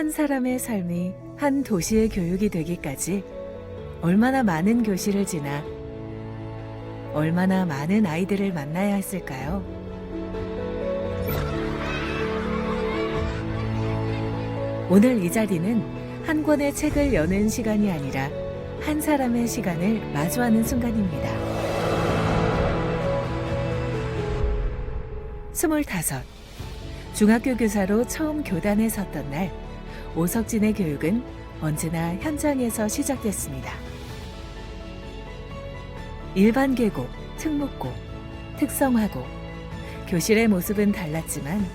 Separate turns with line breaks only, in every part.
한 사람의 삶이 한 도시의 교육이 되기까지 얼마나 많은 교실을 지나 얼마나 많은 아이들을 만나야 했을까요? 오늘 이 자리는 한 권의 책을 여는 시간이 아니라 한 사람의 시간을 마주하는 순간입니다. 25. 중학교 교사로 처음 교단에 섰던 날, 오석진의 교육은 언제나 현장에서 시작됐습니다. 일반 계곡, 특목고, 특성화고, 교실의 모습은 달랐지만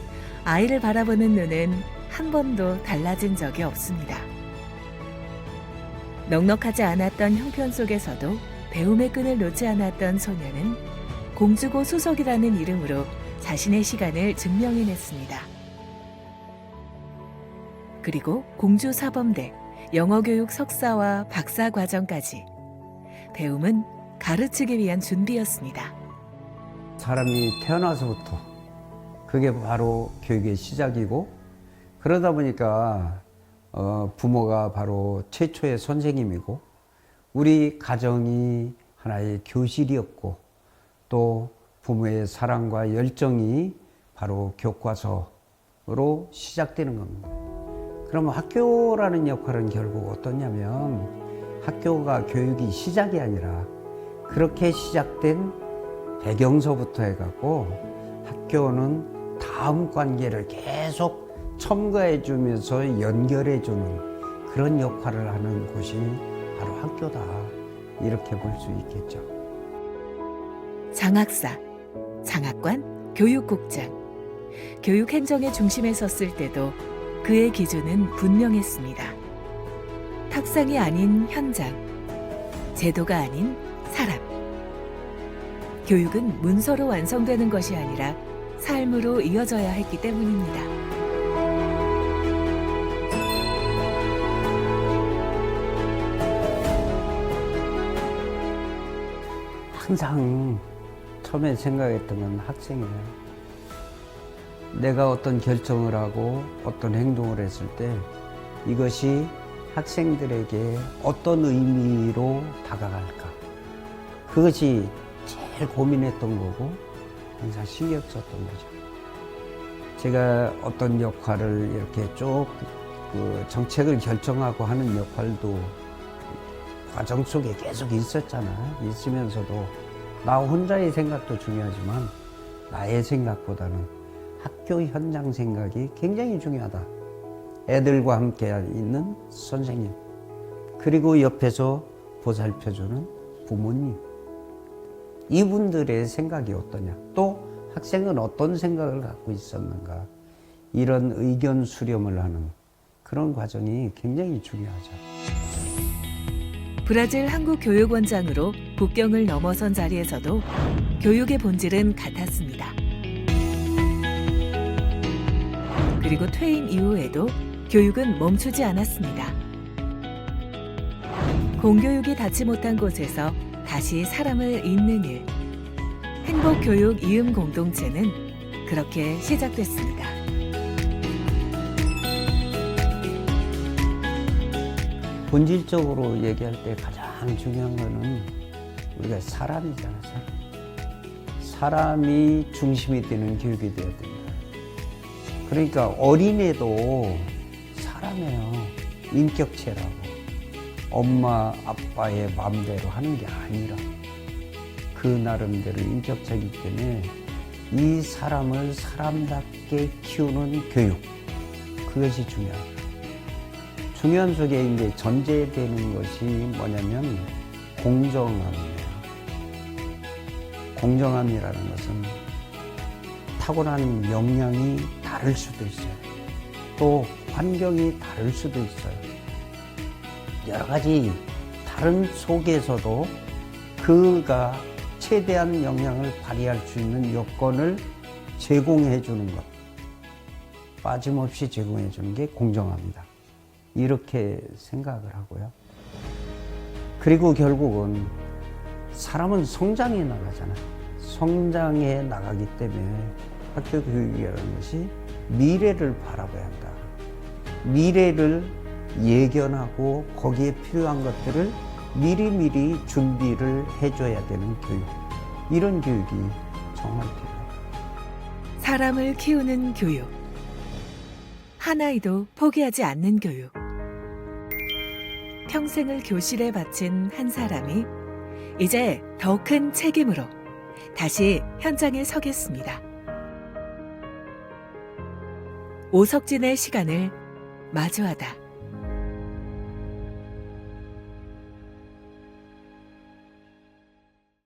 아이를 바라보는 눈은 한 번도 달라진 적이 없습니다. 넉넉하지 않았던 형편 속에서도 배움의 끈을 놓지 않았던 소녀는 공주고 수석이라는 이름으로 자신의 시간을 증명해냈습니다. 그리고 공주사범대, 영어교육 석사와 박사 과정까지 배움은 가르치기 위한 준비였습니다.
사람이 태어나서부터 그게 바로 교육의 시작이고, 그러다 보니까 부모가 바로 최초의 선생님이고, 우리 가정이 하나의 교실이었고, 또 부모의 사랑과 열정이 바로 교과서로 시작되는 겁니다. 그럼 학교라는 역할은 결국 어떠냐면, 학교가 교육이 시작이 아니라 그렇게 시작된 배경서부터 해갖고 학교는 다음 관계를 계속 첨가해 주면서 연결해 주는 그런 역할을 하는 곳이 바로 학교다, 이렇게 볼 수 있겠죠.
장학사, 장학관, 교육국장. 교육행정의 중심에 섰을 때도 그의 기준은 분명했습니다. 탁상이 아닌 현장, 제도가 아닌 사람. 교육은 문서로 완성되는 것이 아니라 삶으로 이어져야 했기 때문입니다.
항상 처음에 생각했던 건 학생이에요. 내가 어떤 결정을 하고 어떤 행동을 했을 때 이것이 학생들에게 어떤 의미로 다가갈까, 그것이 제일 고민했던 거고 항상 신경 썼던 거죠. 제가 어떤 역할을 이렇게 쭉 정책을 결정하고 하는 역할도 과정 속에 계속 있었잖아요. 있으면서도 나 혼자의 생각도 중요하지만 나의 생각보다는 학교 현장 생각이 굉장히 중요하다. 애들과 함께 있는 선생님, 그리고 옆에서 보살펴주는 부모님, 이분들의 생각이 어떠냐, 또 학생은 어떤 생각을 갖고 있었는가, 이런 의견 수렴을 하는 그런 과정이 굉장히 중요하죠.
브라질 한국교육원장으로 국경을 넘어선 자리에서도 교육의 본질은 같았습니다. 그리고 퇴임 이후에도 교육은 멈추지 않았습니다. 공교육이 닿지 못한 곳에서 다시 사람을 잇는 일. 행복교육 이음 공동체는 그렇게 시작됐습니다.
본질적으로 얘기할 때 가장 중요한 거는 우리가 사람이잖아요. 사람이 중심이 되는 교육이 되어야 됩니다. 그러니까 어린애도 사람이에요. 인격체라고. 엄마 아빠의 마음대로 하는 게 아니라 그 나름대로 인격체이기 때문에 이 사람을 사람답게 키우는 교육, 그것이 중요합니다. 중요한 속에 이제 전제되는 것이 뭐냐면 공정함이에요. 공정함이라는 것은 타고난 역량이 다를 수도 있어요. 또 환경이 다를 수도 있어요. 여러 가지 다른 속에서도 그가 최대한 역량을 발휘할 수 있는 여건을 제공해 주는 것, 빠짐없이 제공해 주는 게 공정합니다. 이렇게 생각을 하고요. 그리고 결국은 사람은 성장해 나가잖아요. 성장해 나가기 때문에 학교 교육이라는 것이 미래를 바라봐야 한다. 미래를 예견하고 거기에 필요한 것들을 미리미리 준비를 해줘야 되는 교육. 이런 교육이 정말 필요합니다.
사람을 키우는 교육. 한 아이도 포기하지 않는 교육. 평생을 교실에 바친 한 사람이 이제 더 큰 책임으로 다시 현장에 서겠습니다. 오석진의 시간을 마주하다.